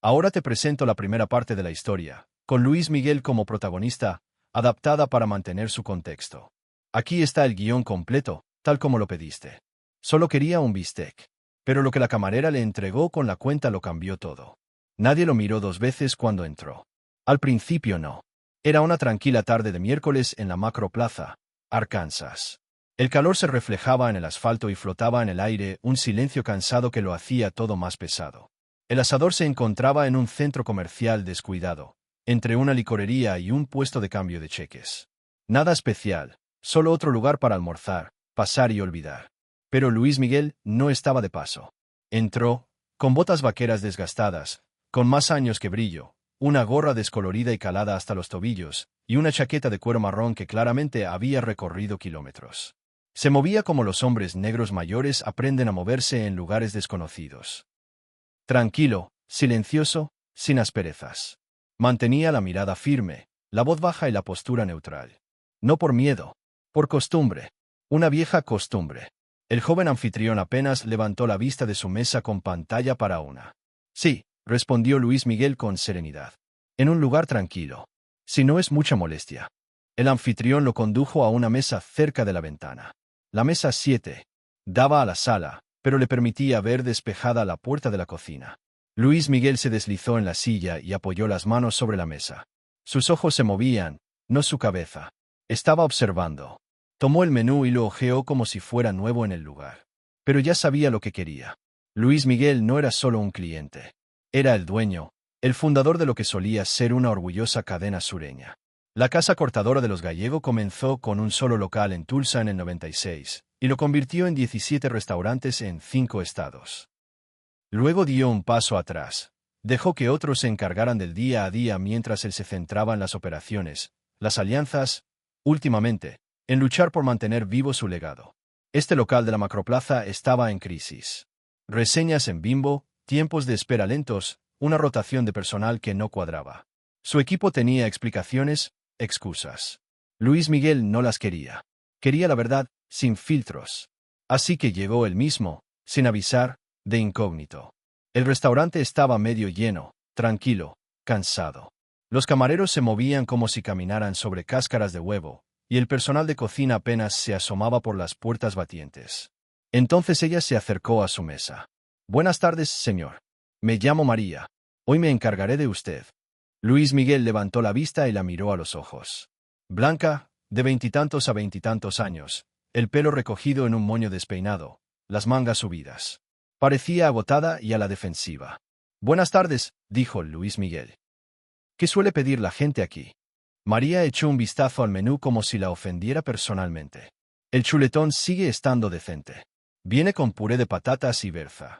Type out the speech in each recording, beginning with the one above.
Ahora te presento la primera parte de la historia, con Luis Miguel como protagonista, adaptada para mantener su contexto. Aquí está el guión completo, tal como lo pediste. Solo quería un bistec. Pero lo que la camarera le entregó con la cuenta lo cambió todo. Nadie lo miró 2 veces cuando entró. Al principio no. Era una tranquila tarde de miércoles en la Macroplaza, Arkansas. El calor se reflejaba en el asfalto y flotaba en el aire, un silencio cansado que lo hacía todo más pesado. El asador se encontraba en un centro comercial descuidado, entre una licorería y un puesto de cambio de cheques. Nada especial, solo otro lugar para almorzar, pasar y olvidar. Pero Luis Miguel no estaba de paso. Entró, con botas vaqueras desgastadas, con más años que brillo, una gorra descolorida y calada hasta los tobillos, y una chaqueta de cuero marrón que claramente había recorrido kilómetros. Se movía como los hombres negros mayores aprenden a moverse en lugares desconocidos. Tranquilo, silencioso, sin asperezas. Mantenía la mirada firme, la voz baja y la postura neutral. No por miedo, por costumbre. Una vieja costumbre. El joven anfitrión apenas levantó la vista de su mesa con pantalla para una. Sí, respondió Luis Miguel con serenidad. En un lugar tranquilo. Si no es mucha molestia. El anfitrión lo condujo a una mesa cerca de la ventana. La mesa 7. Daba a la sala, pero le permitía ver despejada la puerta de la cocina. Luis Miguel se deslizó en la silla y apoyó las manos sobre la mesa. Sus ojos se movían, no su cabeza. Estaba observando. Tomó el menú y lo hojeó como si fuera nuevo en el lugar. Pero ya sabía lo que quería. Luis Miguel no era solo un cliente. Era el dueño, el fundador de lo que solía ser una orgullosa cadena sureña. La Casa Cortadora de los Gallego comenzó con un solo local en Tulsa en el 96, y lo convirtió en 17 restaurantes en 5 estados. Luego dio un paso atrás. Dejó que otros se encargaran del día a día mientras él se centraba en las operaciones, las alianzas, últimamente, en luchar por mantener vivo su legado. Este local de la Macroplaza estaba en crisis. Reseñas en Bimbo, tiempos de espera lentos, una rotación de personal que no cuadraba. Su equipo tenía explicaciones, excusas. Luis Miguel no las quería. Quería la verdad, sin filtros. Así que llegó él mismo, sin avisar, de incógnito. El restaurante estaba medio lleno, tranquilo, cansado. Los camareros se movían como si caminaran sobre cáscaras de huevo, y el personal de cocina apenas se asomaba por las puertas batientes. Entonces ella se acercó a su mesa. «Buenas tardes, señor. Me llamo María. Hoy me encargaré de usted». Luis Miguel levantó la vista y la miró a los ojos. Blanca, de 20 a 20 años, el pelo recogido en un moño despeinado, las mangas subidas. Parecía agotada y a la defensiva. «Buenas tardes», dijo Luis Miguel. «¿Qué suele pedir la gente aquí?» María echó un vistazo al menú como si la ofendiera personalmente. «El chuletón sigue estando decente. Viene con puré de patatas y berza».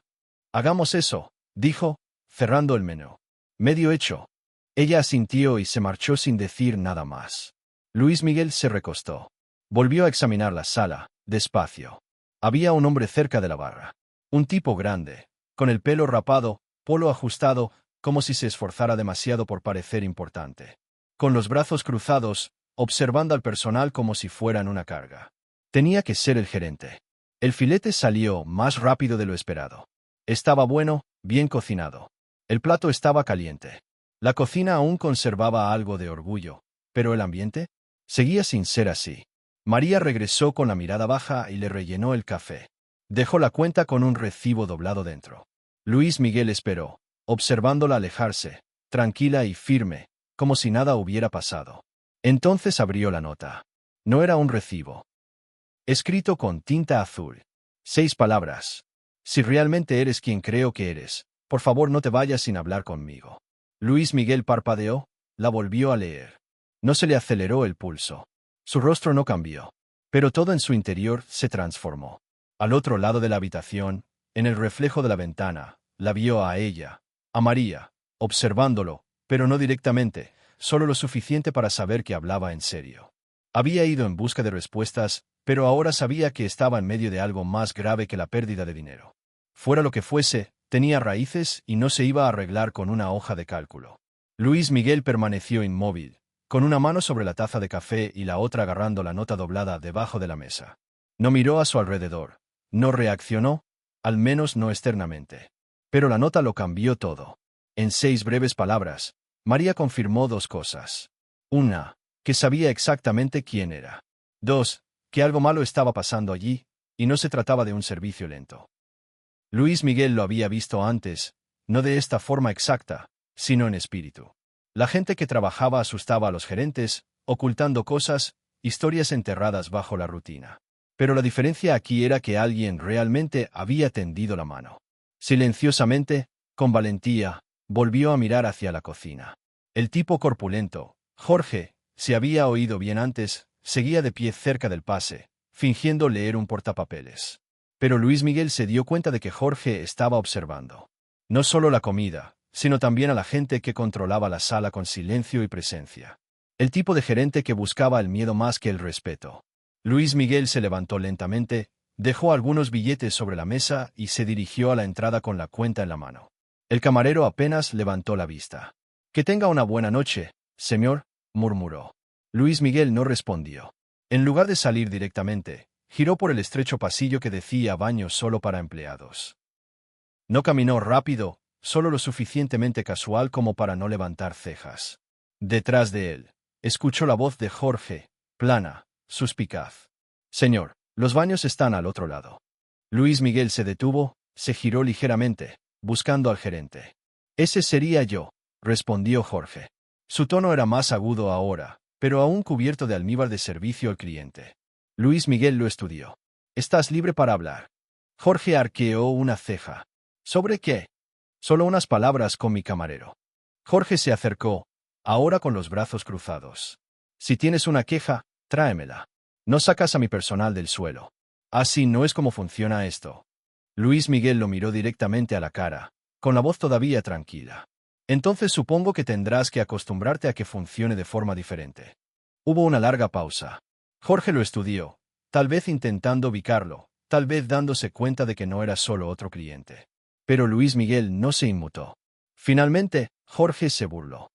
«Hagamos eso», dijo, cerrando el menú. «Medio hecho». Ella asintió y se marchó sin decir nada más. Luis Miguel se recostó. Volvió a examinar la sala, despacio. Había un hombre cerca de la barra. Un tipo grande, con el pelo rapado, polo ajustado, como si se esforzara demasiado por parecer importante. Con los brazos cruzados, observando al personal como si fueran una carga. Tenía que ser el gerente. El filete salió más rápido de lo esperado. Estaba bueno, bien cocinado. El plato estaba caliente. La cocina aún conservaba algo de orgullo, pero el ambiente seguía sin ser así. María regresó con la mirada baja y le rellenó el café. Dejó la cuenta con un recibo doblado dentro. Luis Miguel esperó, observándola alejarse, tranquila y firme, como si nada hubiera pasado. Entonces abrió la nota. No era un recibo. Escrito con tinta azul. 6 palabras. «Si realmente eres quien creo que eres, por favor no te vayas sin hablar conmigo». Luis Miguel parpadeó, la volvió a leer. No se le aceleró el pulso. Su rostro no cambió. Pero todo en su interior se transformó. Al otro lado de la habitación, en el reflejo de la ventana, la vio a ella, a María, observándolo, pero no directamente, solo lo suficiente para saber que hablaba en serio. Había ido en busca de respuestas, pero ahora sabía que estaba en medio de algo más grave que la pérdida de dinero. Fuera lo que fuese, tenía raíces y no se iba a arreglar con una hoja de cálculo. Luis Miguel permaneció inmóvil, con una mano sobre la taza de café y la otra agarrando la nota doblada debajo de la mesa. No miró a su alrededor. No reaccionó, al menos no externamente. Pero la nota lo cambió todo. En 6 breves palabras, María confirmó 2 cosas. 1, que sabía exactamente quién era. 2, que algo malo estaba pasando allí, y no se trataba de un servicio lento. Luis Miguel lo había visto antes, no de esta forma exacta, sino en espíritu. La gente que trabajaba asustaba a los gerentes, ocultando cosas, historias enterradas bajo la rutina. Pero la diferencia aquí era que alguien realmente había tendido la mano. Silenciosamente, con valentía, volvió a mirar hacia la cocina. El tipo corpulento, Jorge, se había oído bien antes, seguía de pie cerca del pase, fingiendo leer un portapapeles. Pero Luis Miguel se dio cuenta de que Jorge estaba observando. No solo la comida, sino también a la gente que controlaba la sala con silencio y presencia. El tipo de gerente que buscaba el miedo más que el respeto. Luis Miguel se levantó lentamente, dejó algunos billetes sobre la mesa y se dirigió a la entrada con la cuenta en la mano. El camarero apenas levantó la vista. «Que tenga una buena noche, señor», murmuró. Luis Miguel no respondió. En lugar de salir directamente, giró por el estrecho pasillo que decía baño solo para empleados. No caminó rápido, solo lo suficientemente casual como para no levantar cejas. Detrás de él, escuchó la voz de Jorge, plana, suspicaz. «Señor, los baños están al otro lado». Luis Miguel se detuvo, se giró ligeramente, buscando al gerente. «Ese sería yo», respondió Jorge. Su tono era más agudo ahora, pero aún cubierto de almíbar de servicio al cliente. Luis Miguel lo estudió. «Estás libre para hablar». Jorge arqueó una ceja. «¿Sobre qué?» «Solo unas palabras con mi camarero». Jorge se acercó, ahora con los brazos cruzados. «Si tienes una queja, tráemela. No sacas a mi personal del suelo. Así no es como funciona esto». Luis Miguel lo miró directamente a la cara, con la voz todavía tranquila. «Entonces supongo que tendrás que acostumbrarte a que funcione de forma diferente». Hubo una larga pausa. Jorge lo estudió, tal vez intentando ubicarlo, tal vez dándose cuenta de que no era solo otro cliente. Pero Luis Miguel no se inmutó. Finalmente, Jorge se burló.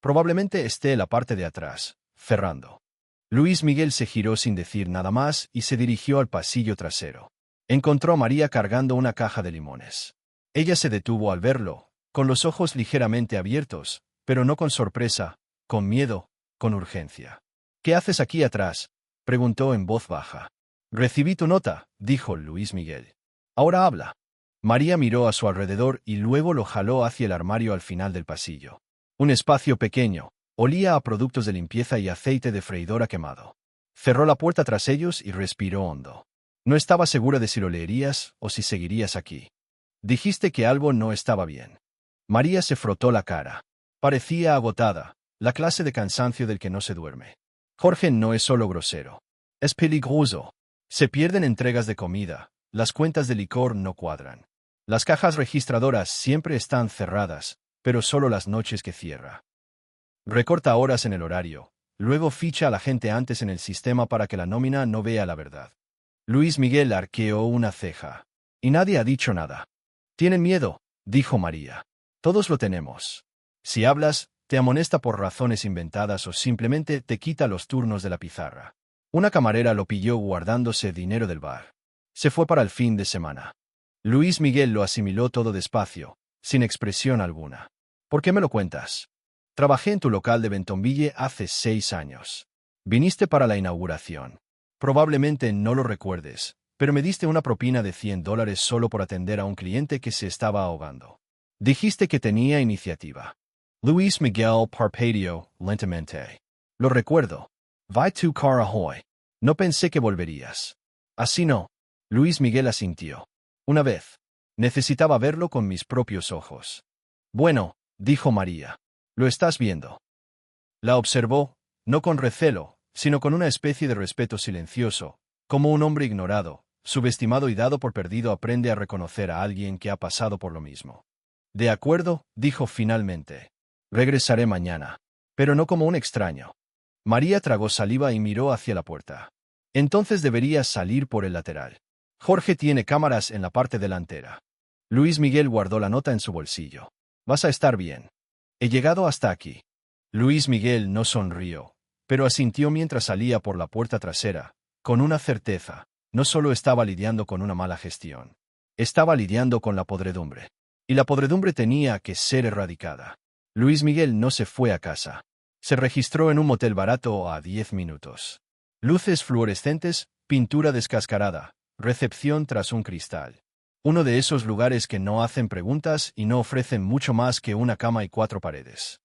«Probablemente esté en la parte de atrás, cerrando». Luis Miguel se giró sin decir nada más y se dirigió al pasillo trasero. Encontró a María cargando una caja de limones. Ella se detuvo al verlo, con los ojos ligeramente abiertos, pero no con sorpresa, con miedo, con urgencia. «¿Qué haces aquí atrás?», preguntó en voz baja. «Recibí tu nota», dijo Luis Miguel. «Ahora habla». María miró a su alrededor y luego lo jaló hacia el armario al final del pasillo. Un espacio pequeño, olía a productos de limpieza y aceite de freidora quemado. Cerró la puerta tras ellos y respiró hondo. «No estaba segura de si lo leerías o si seguirías aquí. Dijiste que algo no estaba bien». María se frotó la cara. Parecía agotada, la clase de cansancio del que no se duerme. «Jorge no es solo grosero. Es peligroso. Se pierden entregas de comida, las cuentas de licor no cuadran. Las cajas registradoras siempre están cerradas, pero solo las noches que cierra. Recorta horas en el horario, luego ficha a la gente antes en el sistema para que la nómina no vea la verdad». Luis Miguel arqueó una ceja. «Y nadie ha dicho nada». «Tienen miedo», dijo María. «Todos lo tenemos. Si hablas, te amonesta por razones inventadas o simplemente te quita los turnos de la pizarra». Una camarera lo pilló guardándose dinero del bar. Se fue para el fin de semana. Luis Miguel lo asimiló todo despacio, sin expresión alguna. «¿Por qué me lo cuentas?» «Trabajé en tu local de Bentonville hace 6 años. Viniste para la inauguración. Probablemente no lo recuerdes, pero me diste una propina de $100 solo por atender a un cliente que se estaba ahogando. Dijiste que tenía iniciativa». Luis Miguel parpadeó lentamente. «Lo recuerdo. Vai tu cara hoy. No pensé que volverías». «Así no». Luis Miguel asintió. «Una vez. Necesitaba verlo con mis propios ojos». «Bueno», dijo María. «Lo estás viendo». La observó, no con recelo, sino con una especie de respeto silencioso, como un hombre ignorado, subestimado y dado por perdido aprende a reconocer a alguien que ha pasado por lo mismo. «De acuerdo», dijo finalmente. «Regresaré mañana. Pero no como un extraño». María tragó saliva y miró hacia la puerta. «Entonces deberías salir por el lateral. Jorge tiene cámaras en la parte delantera». Luis Miguel guardó la nota en su bolsillo. «Vas a estar bien. He llegado hasta aquí». Luis Miguel no sonrió, pero asintió mientras salía por la puerta trasera, con una certeza. No solo estaba lidiando con una mala gestión. Estaba lidiando con la podredumbre. y la podredumbre tenía que ser erradicada. Luis Miguel no se fue a casa. Se registró en un motel barato a 10 minutos. Luces fluorescentes, pintura descascarada, recepción tras un cristal. Uno de esos lugares que no hacen preguntas y no ofrecen mucho más que una cama y 4 paredes.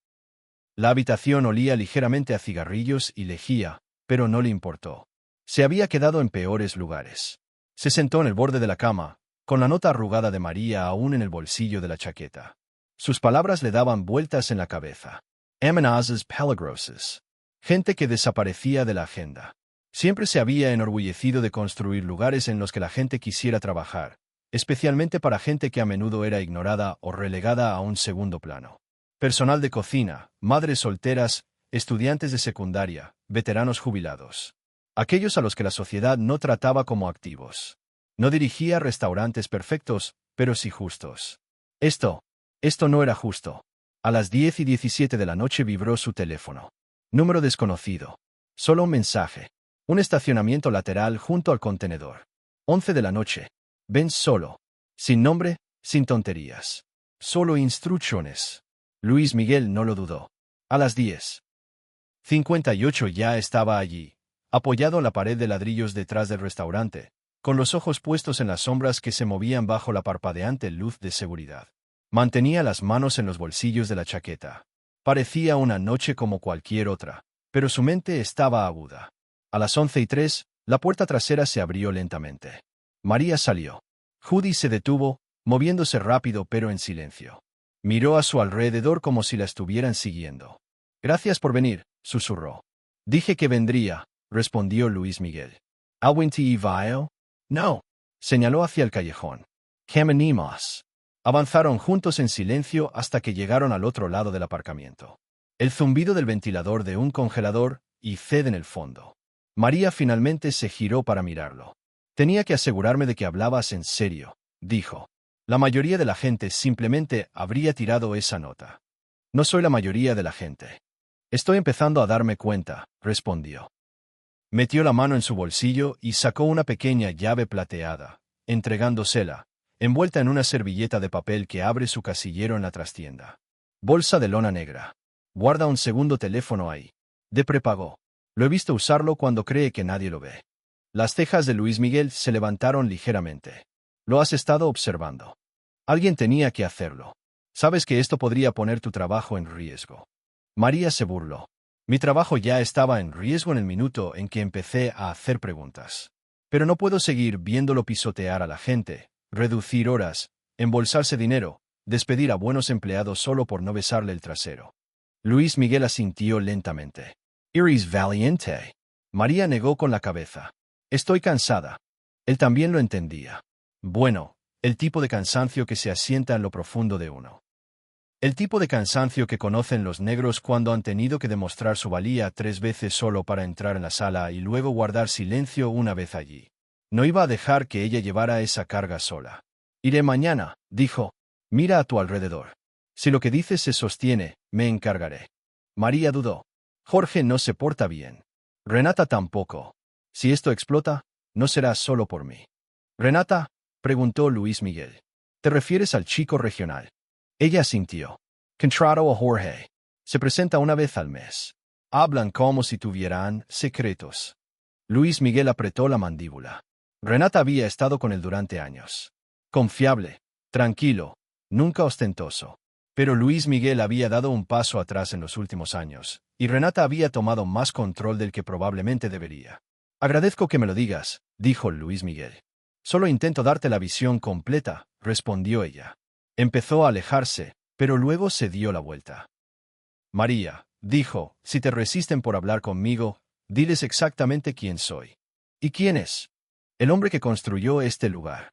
La habitación olía ligeramente a cigarrillos y lejía, pero no le importó. Se había quedado en peores lugares. Se sentó en el borde de la cama, con la nota arrugada de María aún en el bolsillo de la chaqueta. Sus palabras le daban vueltas en la cabeza. Amenazas peligrosas. Gente que desaparecía de la agenda. Siempre se había enorgullecido de construir lugares en los que la gente quisiera trabajar, especialmente para gente que a menudo era ignorada o relegada a un segundo plano. Personal de cocina, madres solteras, estudiantes de secundaria, veteranos jubilados. Aquellos a los que la sociedad no trataba como activos. No dirigía restaurantes perfectos, pero sí justos. Esto no era justo. A las 10:17 de la noche vibró su teléfono. Número desconocido. Solo un mensaje. Un estacionamiento lateral junto al contenedor. 11 de la noche. Ven solo. Sin nombre, sin tonterías. Solo instrucciones. Luis Miguel no lo dudó. A las 10:58 ya estaba allí, apoyado en la pared de ladrillos detrás del restaurante, con los ojos puestos en las sombras que se movían bajo la parpadeante luz de seguridad. Mantenía las manos en los bolsillos de la chaqueta. Parecía una noche como cualquier otra, pero su mente estaba aguda. A las 11:03, la puerta trasera se abrió lentamente. María salió. Judy se detuvo, moviéndose rápido pero en silencio. Miró a su alrededor como si la estuvieran siguiendo. Gracias por venir, susurró. Dije que vendría, respondió Luis Miguel. ¿Alwinti Vile? No. Señaló hacia el callejón. Caminemos. Avanzaron juntos en silencio hasta que llegaron al otro lado del aparcamiento. El zumbido del ventilador de un congelador y sed en el fondo. María finalmente se giró para mirarlo. Tenía que asegurarme de que hablabas en serio, dijo. La mayoría de la gente simplemente habría tirado esa nota. No soy la mayoría de la gente. Estoy empezando a darme cuenta, respondió. Metió la mano en su bolsillo y sacó una pequeña llave plateada, entregándosela, envuelta en una servilleta de papel que abre su casillero en la trastienda. Bolsa de lona negra. Guarda un segundo teléfono ahí. De prepago. Lo he visto usarlo cuando cree que nadie lo ve. Las cejas de Luis Miguel se levantaron ligeramente. Lo has estado observando. Alguien tenía que hacerlo. Sabes que esto podría poner tu trabajo en riesgo. María se burló. Mi trabajo ya estaba en riesgo en el minuto en que empecé a hacer preguntas. Pero no puedo seguir viéndolo pisotear a la gente, reducir horas, embolsarse dinero, despedir a buenos empleados solo por no besarle el trasero. Luis Miguel asintió lentamente. Eres valiente. María negó con la cabeza. Estoy cansada. Él también lo entendía. Bueno, el tipo de cansancio que se asienta en lo profundo de uno. El tipo de cansancio que conocen los negros cuando han tenido que demostrar su valía 3 veces solo para entrar en la sala y luego guardar silencio una vez allí. No iba a dejar que ella llevara esa carga sola. Iré mañana, dijo. Mira a tu alrededor. Si lo que dices se sostiene, me encargaré. María dudó. Jorge no se porta bien. Renata tampoco. Si esto explota, no será solo por mí. ¿Renata? Preguntó Luis Miguel. ¿Te refieres al chico regional? Ella asintió. Contrato a Jorge. Se presenta una vez al mes. Hablan como si tuvieran secretos. Luis Miguel apretó la mandíbula. Renata había estado con él durante años. Confiable, tranquilo, nunca ostentoso. Pero Luis Miguel había dado un paso atrás en los últimos años, y Renata había tomado más control del que probablemente debería. Agradezco que me lo digas, dijo Luis Miguel. Solo intento darte la visión completa, respondió ella. Empezó a alejarse, pero luego se dio la vuelta. María, dijo, si te resisten por hablar conmigo, diles exactamente quién soy. ¿Y quién es? El hombre que construyó este lugar.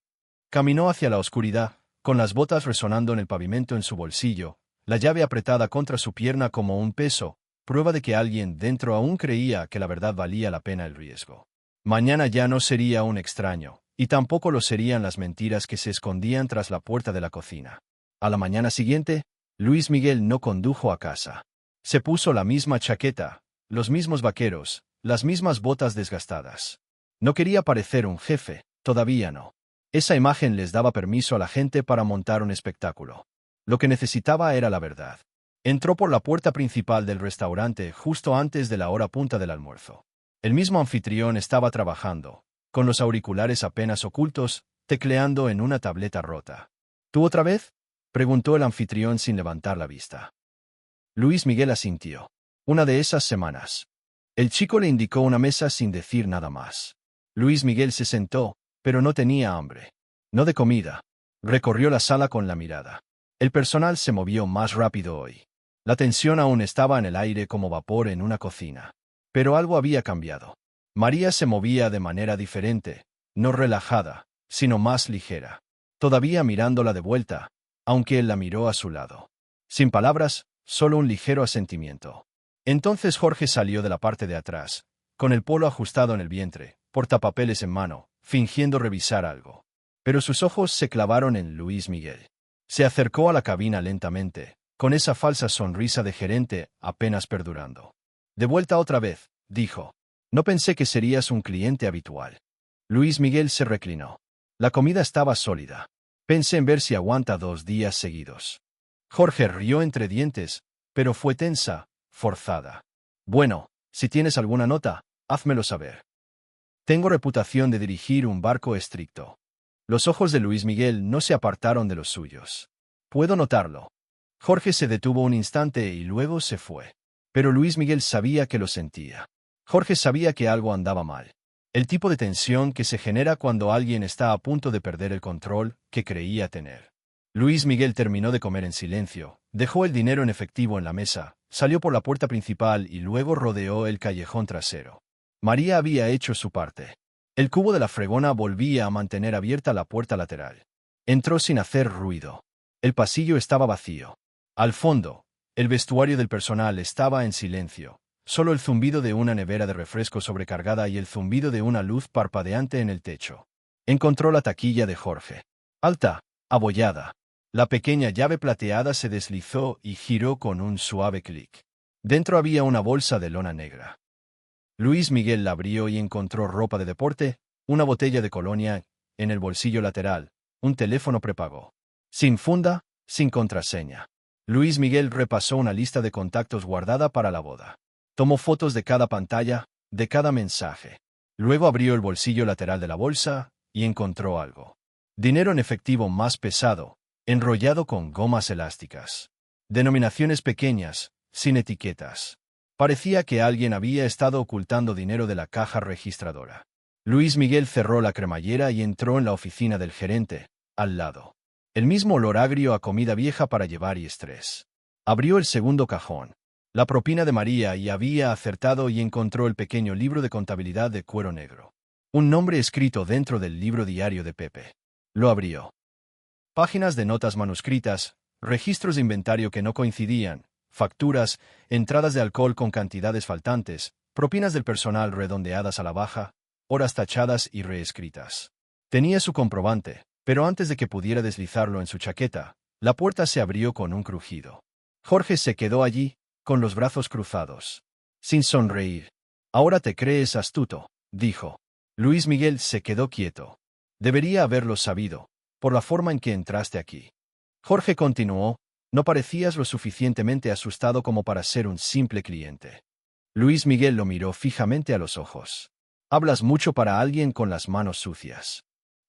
Caminó hacia la oscuridad, con las botas resonando en el pavimento en su bolsillo, la llave apretada contra su pierna como un peso, prueba de que alguien dentro aún creía que la verdad valía la pena el riesgo. Mañana ya no sería un extraño, y tampoco lo serían las mentiras que se escondían tras la puerta de la cocina. A la mañana siguiente, Luis Miguel no condujo a casa. Se puso la misma chaqueta, los mismos vaqueros, las mismas botas desgastadas. No quería parecer un jefe, todavía no. Esa imagen les daba permiso a la gente para montar un espectáculo. Lo que necesitaba era la verdad. Entró por la puerta principal del restaurante justo antes de la hora punta del almuerzo. El mismo anfitrión estaba trabajando, con los auriculares apenas ocultos, tecleando en una tableta rota. ¿Tú otra vez?, preguntó el anfitrión sin levantar la vista. Luis Miguel asintió. Una de esas semanas. El chico le indicó una mesa sin decir nada más. Luis Miguel se sentó, pero no tenía hambre. No de comida. Recorrió la sala con la mirada. El personal se movió más rápido hoy. La tensión aún estaba en el aire como vapor en una cocina. Pero algo había cambiado. María se movía de manera diferente, no relajada, sino más ligera. Todavía mirándola de vuelta, aunque él la miró a su lado. Sin palabras, solo un ligero asentimiento. Entonces Jorge salió de la parte de atrás, con el polo ajustado en el vientre, portapapeles en mano, fingiendo revisar algo. Pero sus ojos se clavaron en Luis Miguel. Se acercó a la cabina lentamente, con esa falsa sonrisa de gerente apenas perdurando. De vuelta otra vez, dijo. No pensé que serías un cliente habitual. Luis Miguel se reclinó. La comida estaba sólida. Pensé en ver si aguanta 2 días seguidos. Jorge rió entre dientes, pero fue tensa, forzada. Bueno, si tienes alguna nota, házmelo saber. Tengo reputación de dirigir un barco estricto. Los ojos de Luis Miguel no se apartaron de los suyos. Puedo notarlo. Jorge se detuvo un instante y luego se fue. Pero Luis Miguel sabía que lo sentía. Jorge sabía que algo andaba mal. El tipo de tensión que se genera cuando alguien está a punto de perder el control que creía tener. Luis Miguel terminó de comer en silencio, dejó el dinero en efectivo en la mesa, salió por la puerta principal y luego rodeó el callejón trasero. María había hecho su parte. El cubo de la fregona volvía a mantener abierta la puerta lateral. Entró sin hacer ruido. El pasillo estaba vacío. Al fondo, el vestuario del personal estaba en silencio. Solo el zumbido de una nevera de refresco sobrecargada y el zumbido de una luz parpadeante en el techo. Encontró la taquilla de Jorge. Alta, abollada. La pequeña llave plateada se deslizó y giró con un suave clic. Dentro había una bolsa de lona negra. Luis Miguel la abrió y encontró ropa de deporte, una botella de colonia, en el bolsillo lateral, un teléfono prepago. Sin funda, sin contraseña. Luis Miguel repasó una lista de contactos guardada para la boda. Tomó fotos de cada pantalla, de cada mensaje. Luego abrió el bolsillo lateral de la bolsa y encontró algo. Dinero en efectivo más pesado, enrollado con gomas elásticas. Denominaciones pequeñas, sin etiquetas. Parecía que alguien había estado ocultando dinero de la caja registradora. Luis Miguel cerró la cremallera y entró en la oficina del gerente, al lado. El mismo olor agrio a comida vieja para llevar y estrés. Abrió el segundo cajón. La propina de María y había acertado y encontró el pequeño libro de contabilidad de cuero negro. Un nombre escrito dentro del libro diario de Pepe. Lo abrió. Páginas de notas manuscritas, registros de inventario que no coincidían, facturas, entradas de alcohol con cantidades faltantes, propinas del personal redondeadas a la baja, horas tachadas y reescritas. Tenía su comprobante, pero antes de que pudiera deslizarlo en su chaqueta, la puerta se abrió con un crujido. Jorge se quedó allí, con los brazos cruzados. Sin sonreír. Ahora te crees astuto, dijo. Luis Miguel se quedó quieto. Debería haberlo sabido, por la forma en que entraste aquí. Jorge continuó, no parecías lo suficientemente asustado como para ser un simple cliente. Luis Miguel lo miró fijamente a los ojos. Hablas mucho para alguien con las manos sucias.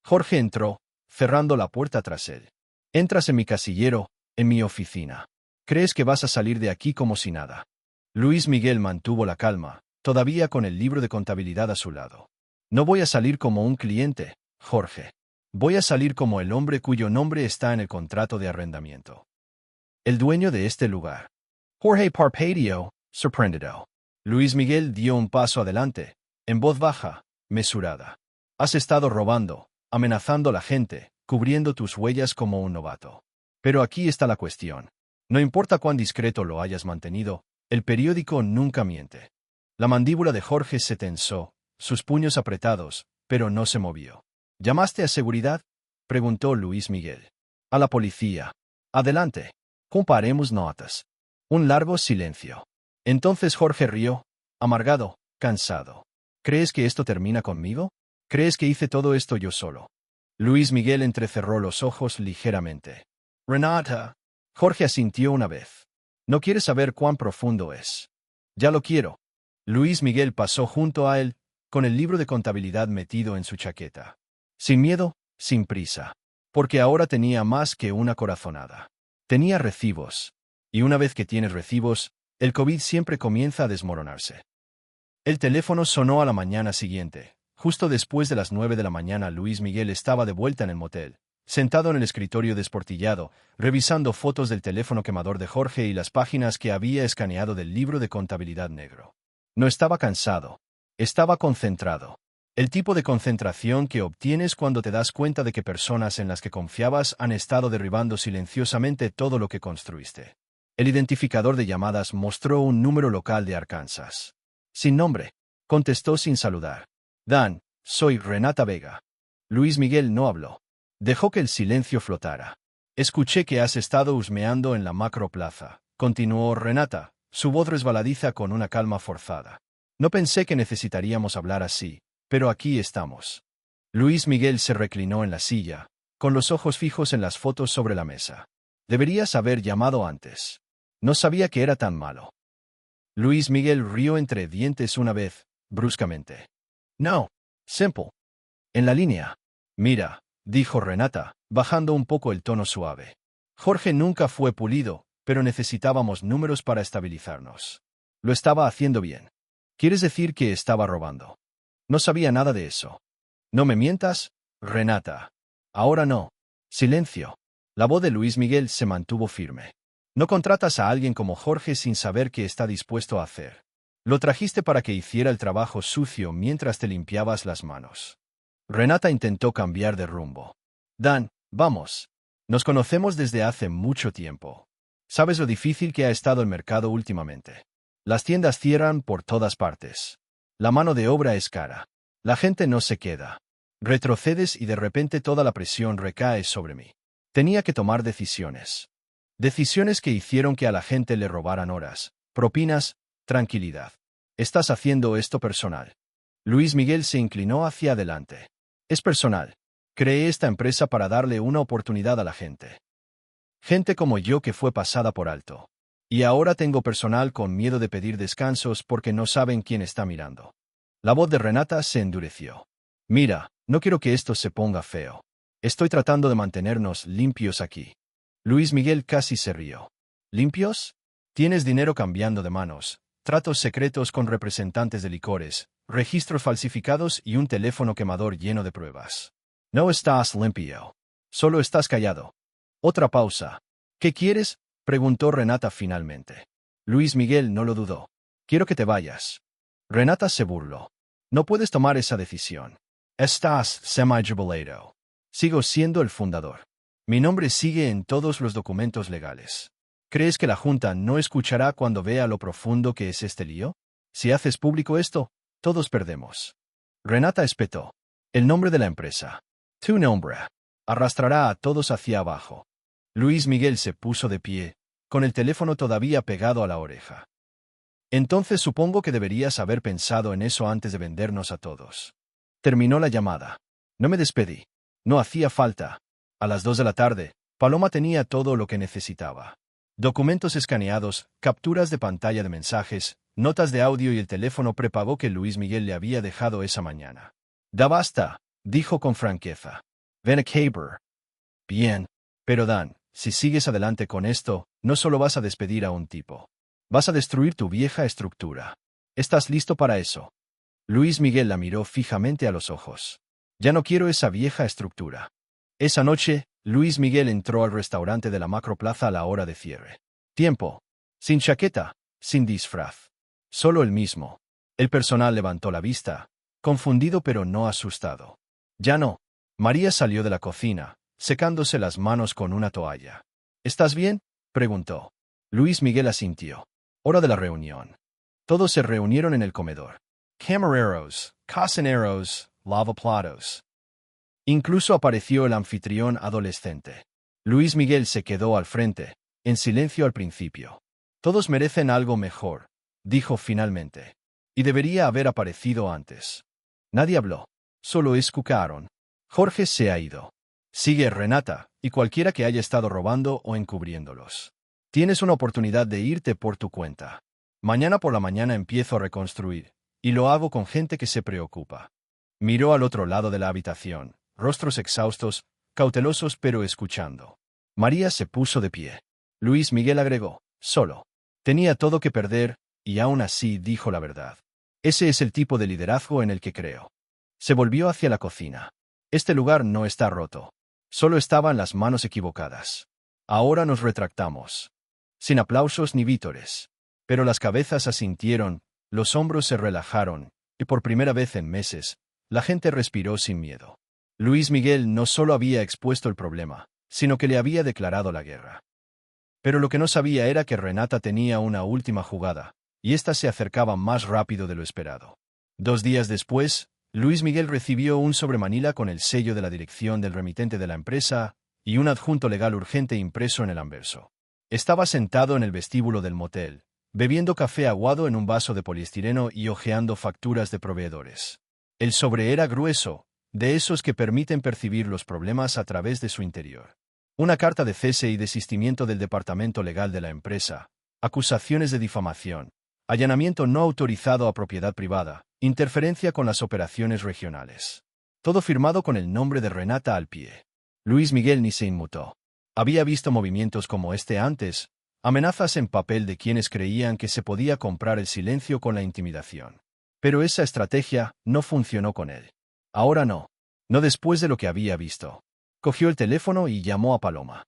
Jorge entró, cerrando la puerta tras él. Entras en mi casillero, en mi oficina. ¿Crees que vas a salir de aquí como si nada? Luis Miguel mantuvo la calma, todavía con el libro de contabilidad a su lado. No voy a salir como un cliente, Jorge. Voy a salir como el hombre cuyo nombre está en el contrato de arrendamiento. El dueño de este lugar. Jorge Parpadio, sorprendido. Luis Miguel dio un paso adelante, en voz baja, mesurada. Has estado robando, amenazando a la gente, cubriendo tus huellas como un novato. Pero aquí está la cuestión. No importa cuán discreto lo hayas mantenido, el periódico nunca miente. La mandíbula de Jorge se tensó, sus puños apretados, pero no se movió. ¿Llamaste a seguridad?, preguntó Luis Miguel. A la policía. Adelante. Comparemos notas. Un largo silencio. Entonces Jorge rió, amargado, cansado. ¿Crees que esto termina conmigo? ¿Crees que hice todo esto yo solo? Luis Miguel entrecerró los ojos ligeramente. Renata. Jorge asintió una vez. No quiere saber cuán profundo es. Ya lo quiero. Luis Miguel pasó junto a él, con el libro de contabilidad metido en su chaqueta. Sin miedo, sin prisa. Porque ahora tenía más que una corazonada. Tenía recibos. Y una vez que tienes recibos, el COVID siempre comienza a desmoronarse. El teléfono sonó a la mañana siguiente. Justo después de las 9 de la mañana, Luis Miguel estaba de vuelta en el motel, sentado en el escritorio desportillado, revisando fotos del teléfono quemador de Jorge y las páginas que había escaneado del libro de contabilidad negro. No estaba cansado. Estaba concentrado. El tipo de concentración que obtienes cuando te das cuenta de que personas en las que confiabas han estado derribando silenciosamente todo lo que construiste. El identificador de llamadas mostró un número local de Arkansas. Sin nombre. Contestó sin saludar. Dan, soy Renata Vega. Luis Miguel no habló. Dejó que el silencio flotara. Escuché que has estado husmeando en la macroplaza, continuó Renata, su voz resbaladiza con una calma forzada. No pensé que necesitaríamos hablar así, pero aquí estamos. Luis Miguel se reclinó en la silla, con los ojos fijos en las fotos sobre la mesa. Deberías haber llamado antes. No sabía que era tan malo. Luis Miguel rió entre dientes una vez, bruscamente. No. Simple. En la línea. Mira, dijo Renata, bajando un poco el tono suave. Jorge nunca fue pulido, pero necesitábamos números para estabilizarnos. Lo estaba haciendo bien. ¿Quieres decir que estaba robando? No sabía nada de eso. No me mientas, Renata. Ahora no. Silencio. La voz de Luis Miguel se mantuvo firme. No contratas a alguien como Jorge sin saber qué está dispuesto a hacer. Lo trajiste para que hiciera el trabajo sucio mientras te limpiabas las manos. Renata intentó cambiar de rumbo. Dan, vamos. Nos conocemos desde hace mucho tiempo. Sabes lo difícil que ha estado el mercado últimamente. Las tiendas cierran por todas partes. La mano de obra es cara. La gente no se queda. Retrocedes y de repente toda la presión recae sobre mí. Tenía que tomar decisiones. Decisiones que hicieron que a la gente le robaran horas, propinas, tranquilidad. Estás haciendo esto personal. Luis Miguel se inclinó hacia adelante. Es personal. Creé esta empresa para darle una oportunidad a la gente. Gente como yo que fue pasada por alto. Y ahora tengo personal con miedo de pedir descansos porque no saben quién está mirando. La voz de Renata se endureció. Mira, no quiero que esto se ponga feo. Estoy tratando de mantenernos limpios aquí. Luis Miguel casi se rió. ¿Limpios? Tienes dinero cambiando de manos, tratos secretos con representantes de licores, registros falsificados y un teléfono quemador lleno de pruebas. No estás limpio. Solo estás callado. Otra pausa. ¿Qué quieres? Preguntó Renata finalmente. Luis Miguel no lo dudó. Quiero que te vayas. Renata se burló. No puedes tomar esa decisión. Estás semi-jubilado. Sigo siendo el fundador. Mi nombre sigue en todos los documentos legales. ¿Crees que la Junta no escuchará cuando vea lo profundo que es este lío? Si haces público esto, todos perdemos. Renata espetó. El nombre de la empresa. Tu nombre. Arrastrará a todos hacia abajo. Luis Miguel se puso de pie, con el teléfono todavía pegado a la oreja. Entonces supongo que deberías haber pensado en eso antes de vendernos a todos. Terminó la llamada. No me despedí. No hacía falta. A las 2 de la tarde, Paloma tenía todo lo que necesitaba. Documentos escaneados, capturas de pantalla de mensajes, notas de audio y el teléfono prepago que Luis Miguel le había dejado esa mañana. Da basta, dijo con franqueza. Ven a Caber. Bien. Pero Dan, si sigues adelante con esto, no solo vas a despedir a un tipo. Vas a destruir tu vieja estructura. ¿Estás listo para eso? Luis Miguel la miró fijamente a los ojos. Ya no quiero esa vieja estructura. Esa noche, Luis Miguel entró al restaurante de la Macroplaza a la hora de cierre. Tiempo. Sin chaqueta, sin disfraz. Solo el mismo. El personal levantó la vista, confundido pero no asustado. Ya no. María salió de la cocina, secándose las manos con una toalla. ¿Estás bien? Preguntó. Luis Miguel asintió. Hora de la reunión. Todos se reunieron en el comedor. Camareros, cocineros, lavaplatos. Incluso apareció el anfitrión adolescente. Luis Miguel se quedó al frente, en silencio al principio. Todos merecen algo mejor, dijo finalmente. Y debería haber aparecido antes. Nadie habló. Solo escucharon. Jorge se ha ido. Sigue Renata, y cualquiera que haya estado robando o encubriéndolos. Tienes una oportunidad de irte por tu cuenta. Mañana por la mañana empiezo a reconstruir, y lo hago con gente que se preocupa. Miró al otro lado de la habitación, rostros exhaustos, cautelosos pero escuchando. María se puso de pie. Luis Miguel agregó, solo. Tenía todo que perder, y aún así dijo la verdad. Ese es el tipo de liderazgo en el que creo. Se volvió hacia la cocina. Este lugar no está roto. Solo estaban las manos equivocadas. Ahora nos retractamos. Sin aplausos ni vítores. Pero las cabezas asintieron, los hombros se relajaron, y por primera vez en meses, la gente respiró sin miedo. Luis Miguel no solo había expuesto el problema, sino que le había declarado la guerra. Pero lo que no sabía era que Renata tenía una última jugada, y ésta se acercaba más rápido de lo esperado. 2 días después, Luis Miguel recibió un sobre Manila con el sello de la dirección del remitente de la empresa y un adjunto legal urgente impreso en el anverso. Estaba sentado en el vestíbulo del motel, bebiendo café aguado en un vaso de poliestireno y hojeando facturas de proveedores. El sobre era grueso, de esos que permiten percibir los problemas a través de su interior. Una carta de cese y desistimiento del departamento legal de la empresa, acusaciones de difamación, allanamiento no autorizado a propiedad privada, interferencia con las operaciones regionales. Todo firmado con el nombre de Renata al pie. Luis Miguel ni se inmutó. Había visto movimientos como este antes, amenazas en papel de quienes creían que se podía comprar el silencio con la intimidación. Pero esa estrategia no funcionó con él. Ahora no. No después de lo que había visto. Cogió el teléfono y llamó a Paloma.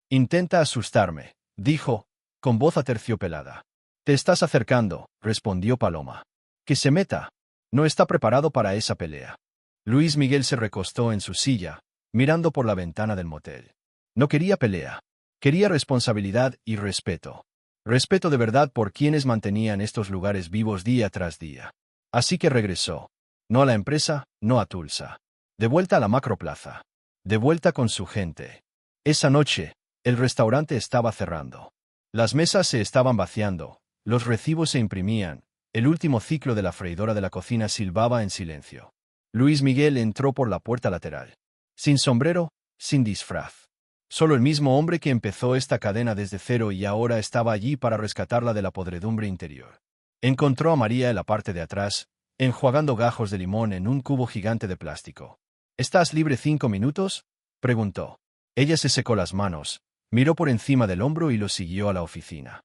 Intenta asustarme, dijo, con voz aterciopelada. Te estás acercando, respondió Paloma. Que se meta. No está preparado para esa pelea. Luis Miguel se recostó en su silla, mirando por la ventana del motel. No quería pelea. Quería responsabilidad y respeto. Respeto de verdad por quienes mantenían estos lugares vivos día tras día. Así que regresó. No a la empresa, no a Tulsa. De vuelta a la macroplaza. De vuelta con su gente. Esa noche, el restaurante estaba cerrando. Las mesas se estaban vaciando, los recibos se imprimían, el último ciclo de la freidora de la cocina silbaba en silencio. Luis Miguel entró por la puerta lateral. Sin sombrero, sin disfraz. Solo el mismo hombre que empezó esta cadena desde cero y ahora estaba allí para rescatarla de la podredumbre interior. Encontró a María en la parte de atrás, enjuagando gajos de limón en un cubo gigante de plástico. ¿Estás libre 5 minutos? Preguntó. Ella se secó las manos, miró por encima del hombro y lo siguió a la oficina.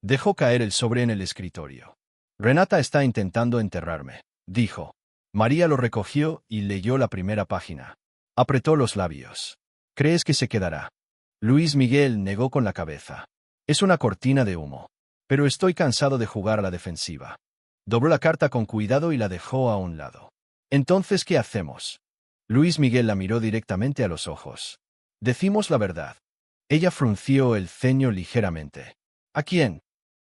Dejó caer el sobre en el escritorio. Renata está intentando enterrarme, dijo. María lo recogió y leyó la primera página. Apretó los labios. ¿Crees que se quedará? Luis Miguel negó con la cabeza. Es una cortina de humo. Pero estoy cansado de jugar a la defensiva. Dobló la carta con cuidado y la dejó a un lado. Entonces, ¿qué hacemos? Luis Miguel la miró directamente a los ojos. Decimos la verdad. Ella frunció el ceño ligeramente. ¿A quién?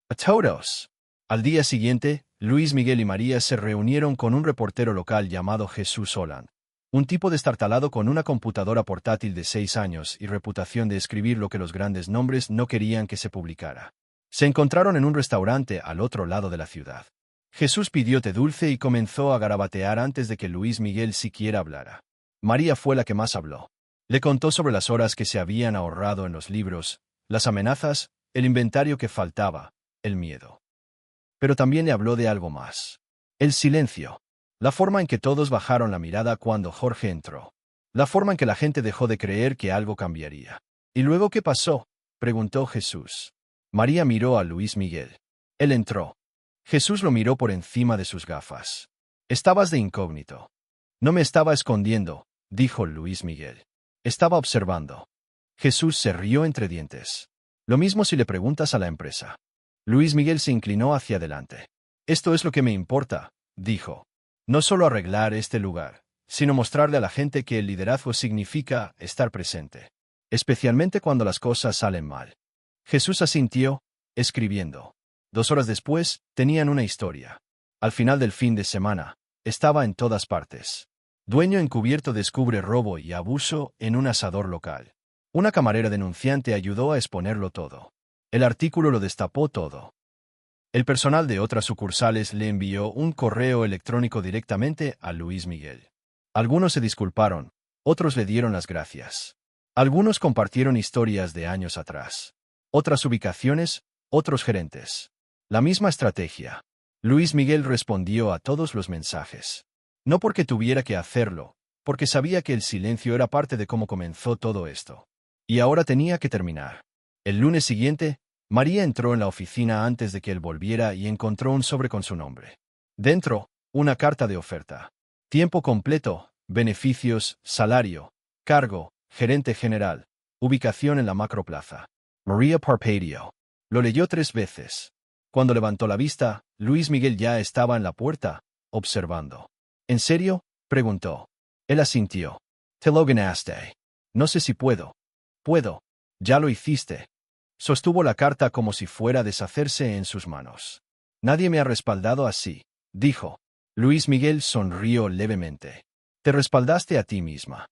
A todos. Al día siguiente, Luis Miguel y María se reunieron con un reportero local llamado Jesús Holland. Un tipo destartalado con una computadora portátil de 6 años y reputación de escribir lo que los grandes nombres no querían que se publicara. Se encontraron en un restaurante al otro lado de la ciudad. Jesús pidió té dulce y comenzó a garabatear antes de que Luis Miguel siquiera hablara. María fue la que más habló. Le contó sobre las horas que se habían ahorrado en los libros, las amenazas, el inventario que faltaba, el miedo. Pero también le habló de algo más. El silencio. La forma en que todos bajaron la mirada cuando Jorge entró. La forma en que la gente dejó de creer que algo cambiaría. ¿Y luego qué pasó? Preguntó Jesús. María miró a Luis Miguel. Él entró. Jesús lo miró por encima de sus gafas. Estabas de incógnito. No me estaba escondiendo, dijo Luis Miguel. Estaba observando. Jesús se rió entre dientes. Lo mismo si le preguntas a la empresa. Luis Miguel se inclinó hacia adelante. Esto es lo que me importa, dijo. No solo arreglar este lugar, sino mostrarle a la gente que el liderazgo significa estar presente. Especialmente cuando las cosas salen mal. Jesús asintió, escribiendo. 2 horas después, tenían una historia. Al final del fin de semana, estaba en todas partes. Dueño encubierto descubre robo y abuso en un asador local. Una camarera denunciante ayudó a exponerlo todo. El artículo lo destapó todo. El personal de otras sucursales le envió un correo electrónico directamente a Luis Miguel. Algunos se disculparon, otros le dieron las gracias. Algunos compartieron historias de años atrás. Otras ubicaciones, otros gerentes. La misma estrategia. Luis Miguel respondió a todos los mensajes. No porque tuviera que hacerlo, porque sabía que el silencio era parte de cómo comenzó todo esto. Y ahora tenía que terminar. El lunes siguiente, María entró en la oficina antes de que él volviera y encontró un sobre con su nombre. Dentro, una carta de oferta. Tiempo completo, beneficios, salario, cargo, gerente general, ubicación en la Macroplaza. María Parpadio. Lo leyó 3 veces. Cuando levantó la vista, Luis Miguel ya estaba en la puerta, observando. ¿En serio?, preguntó. Él asintió. Te lo ganaste. No sé si puedo. Puedo. Ya lo hiciste. Sostuvo la carta como si fuera a deshacerse en sus manos. Nadie me ha respaldado así, dijo. Luis Miguel sonrió levemente. Te respaldaste a ti misma.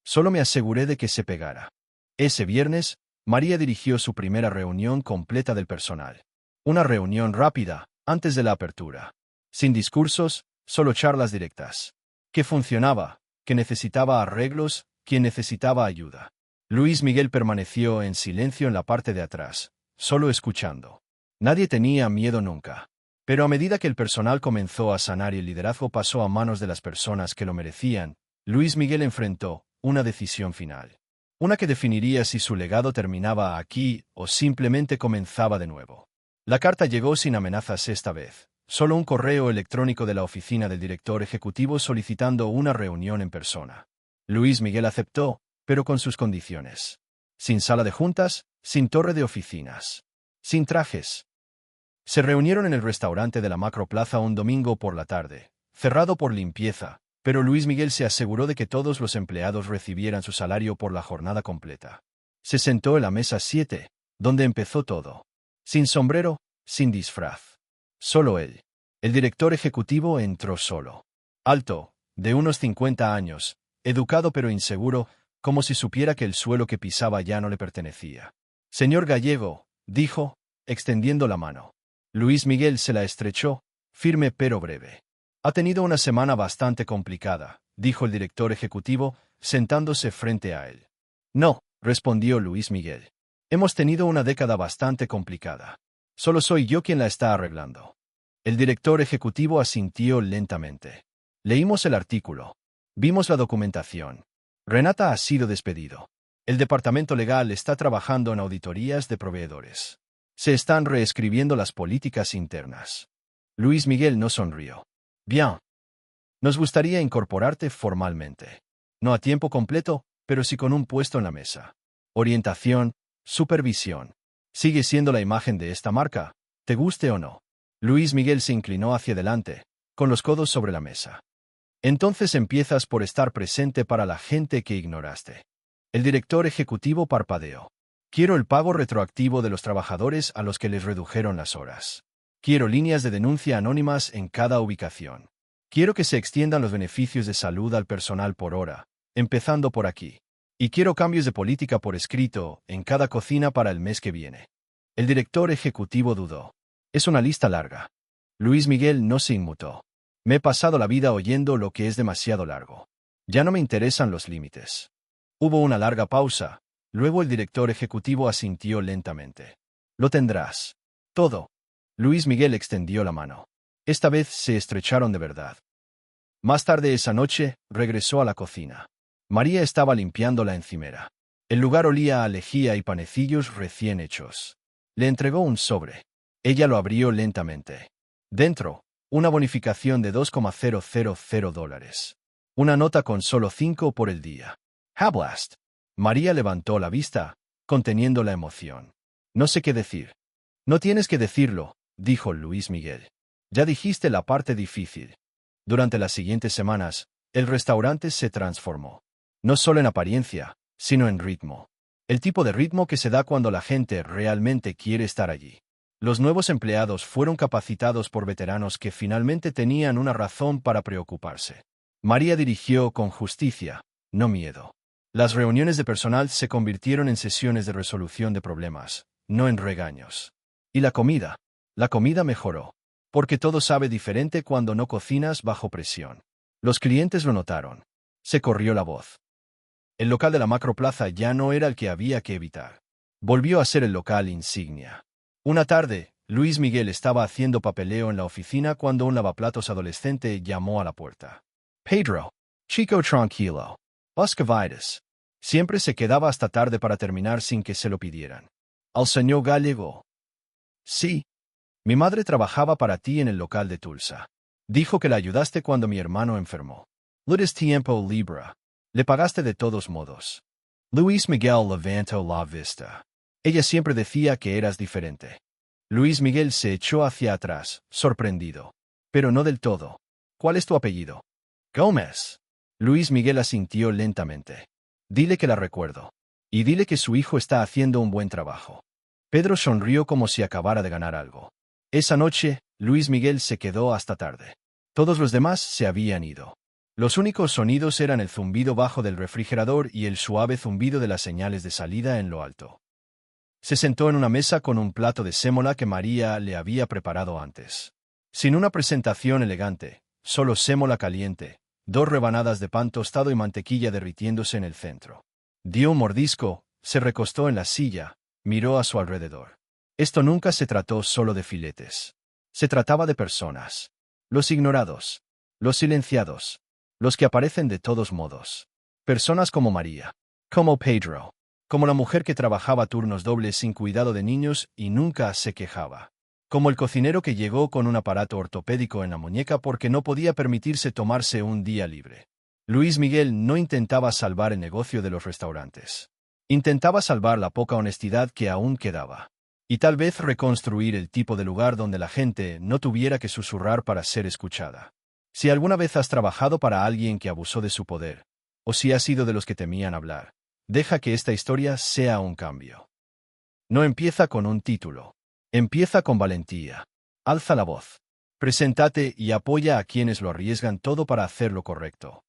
Solo me aseguré de que se pegara. Ese viernes, María dirigió su primera reunión completa del personal. Una reunión rápida, antes de la apertura. Sin discursos, solo charlas directas. ¿Qué funcionaba? ¿Qué necesitaba arreglos? ¿Quién necesitaba ayuda? Luis Miguel permaneció en silencio en la parte de atrás, solo escuchando. Nadie tenía miedo nunca. Pero a medida que el personal comenzó a sanar y el liderazgo pasó a manos de las personas que lo merecían, Luis Miguel enfrentó una decisión final. Una que definiría si su legado terminaba aquí o simplemente comenzaba de nuevo. La carta llegó sin amenazas esta vez. Solo un correo electrónico de la oficina del director ejecutivo solicitando una reunión en persona. Luis Miguel aceptó, pero con sus condiciones. Sin sala de juntas, sin torre de oficinas. Sin trajes. Se reunieron en el restaurante de la Macroplaza un domingo por la tarde, cerrado por limpieza, pero Luis Miguel se aseguró de que todos los empleados recibieran su salario por la jornada completa. Se sentó en la mesa 7, donde empezó todo. Sin sombrero, sin disfraz. Solo él. El director ejecutivo entró solo. Alto, de unos 50 años, educado pero inseguro, como si supiera que el suelo que pisaba ya no le pertenecía. Señor Gallego, dijo, extendiendo la mano. Luis Miguel se la estrechó, firme pero breve. Ha tenido una semana bastante complicada, dijo el director ejecutivo, sentándose frente a él. No, respondió Luis Miguel. Hemos tenido una década bastante complicada. Solo soy yo quien la está arreglando. El director ejecutivo asintió lentamente. Leímos el artículo. Vimos la documentación. Renata ha sido despedido. El departamento legal está trabajando en auditorías de proveedores. Se están reescribiendo las políticas internas. Luis Miguel no sonrió. Bien. Nos gustaría incorporarte formalmente. No a tiempo completo, pero sí con un puesto en la mesa. Orientación, supervisión. Sigue siendo la imagen de esta marca, te guste o no. Luis Miguel se inclinó hacia adelante, con los codos sobre la mesa. Entonces empiezas por estar presente para la gente que ignoraste. El director ejecutivo parpadeó. Quiero el pago retroactivo de los trabajadores a los que les redujeron las horas. Quiero líneas de denuncia anónimas en cada ubicación. Quiero que se extiendan los beneficios de salud al personal por hora, empezando por aquí. Y quiero cambios de política por escrito en cada cocina para el mes que viene. El director ejecutivo dudó. Es una lista larga. Luis Miguel no se inmutó. Me he pasado la vida oyendo lo que es demasiado largo. Ya no me interesan los límites. Hubo una larga pausa. Luego el director ejecutivo asintió lentamente. Lo tendrás. Todo. Luis Miguel extendió la mano. Esta vez se estrecharon de verdad. Más tarde esa noche, regresó a la cocina. María estaba limpiando la encimera. El lugar olía a lejía y panecillos recién hechos. Le entregó un sobre. Ella lo abrió lentamente. Dentro, una bonificación de $2,000. Una nota con solo 5 por el día. Hablast. María levantó la vista, conteniendo la emoción. No sé qué decir. No tienes que decirlo, dijo Luis Miguel. Ya dijiste la parte difícil. Durante las siguientes semanas, el restaurante se transformó. No solo en apariencia, sino en ritmo. El tipo de ritmo que se da cuando la gente realmente quiere estar allí. Los nuevos empleados fueron capacitados por veteranos que finalmente tenían una razón para preocuparse. María dirigió con justicia, no miedo. Las reuniones de personal se convirtieron en sesiones de resolución de problemas, no en regaños. Y la comida mejoró. Porque todo sabe diferente cuando no cocinas bajo presión. Los clientes lo notaron. Se corrió la voz. El local de la macroplaza ya no era el que había que evitar. Volvió a ser el local insignia. Una tarde, Luis Miguel estaba haciendo papeleo en la oficina cuando un lavaplatos adolescente llamó a la puerta. Pedro, chico tranquilo. Buscavides. Siempre se quedaba hasta tarde para terminar sin que se lo pidieran. ¿Al señor Gallego? Sí. Mi madre trabajaba para ti en el local de Tulsa. Dijo que la ayudaste cuando mi hermano enfermó. Ludes tiempo libra. Le pagaste de todos modos. Luis Miguel levantó la vista. Ella siempre decía que eras diferente. Luis Miguel se echó hacia atrás, sorprendido. Pero no del todo. ¿Cuál es tu apellido? Gómez. Luis Miguel asintió lentamente. Dile que la recuerdo. Y dile que su hijo está haciendo un buen trabajo. Pedro sonrió como si acabara de ganar algo. Esa noche, Luis Miguel se quedó hasta tarde. Todos los demás se habían ido. Los únicos sonidos eran el zumbido bajo del refrigerador y el suave zumbido de las señales de salida en lo alto. Se sentó en una mesa con un plato de sémola que María le había preparado antes. Sin una presentación elegante, solo sémola caliente, 2 rebanadas de pan tostado y mantequilla derritiéndose en el centro. Dio un mordisco, se recostó en la silla, miró a su alrededor. Esto nunca se trató solo de filetes. Se trataba de personas. Los ignorados. Los silenciados. Los que aparecen de todos modos. Personas como María. Como Pedro. Como la mujer que trabajaba turnos dobles sin cuidado de niños y nunca se quejaba. Como el cocinero que llegó con un aparato ortopédico en la muñeca porque no podía permitirse tomarse un día libre. Luis Miguel no intentaba salvar el negocio de los restaurantes. Intentaba salvar la poca honestidad que aún quedaba. Y tal vez reconstruir el tipo de lugar donde la gente no tuviera que susurrar para ser escuchada. Si alguna vez has trabajado para alguien que abusó de su poder, o si has sido de los que temían hablar, deja que esta historia sea un cambio. No empieza con un título. Empieza con valentía. Alza la voz. Preséntate y apoya a quienes lo arriesgan todo para hacer lo correcto.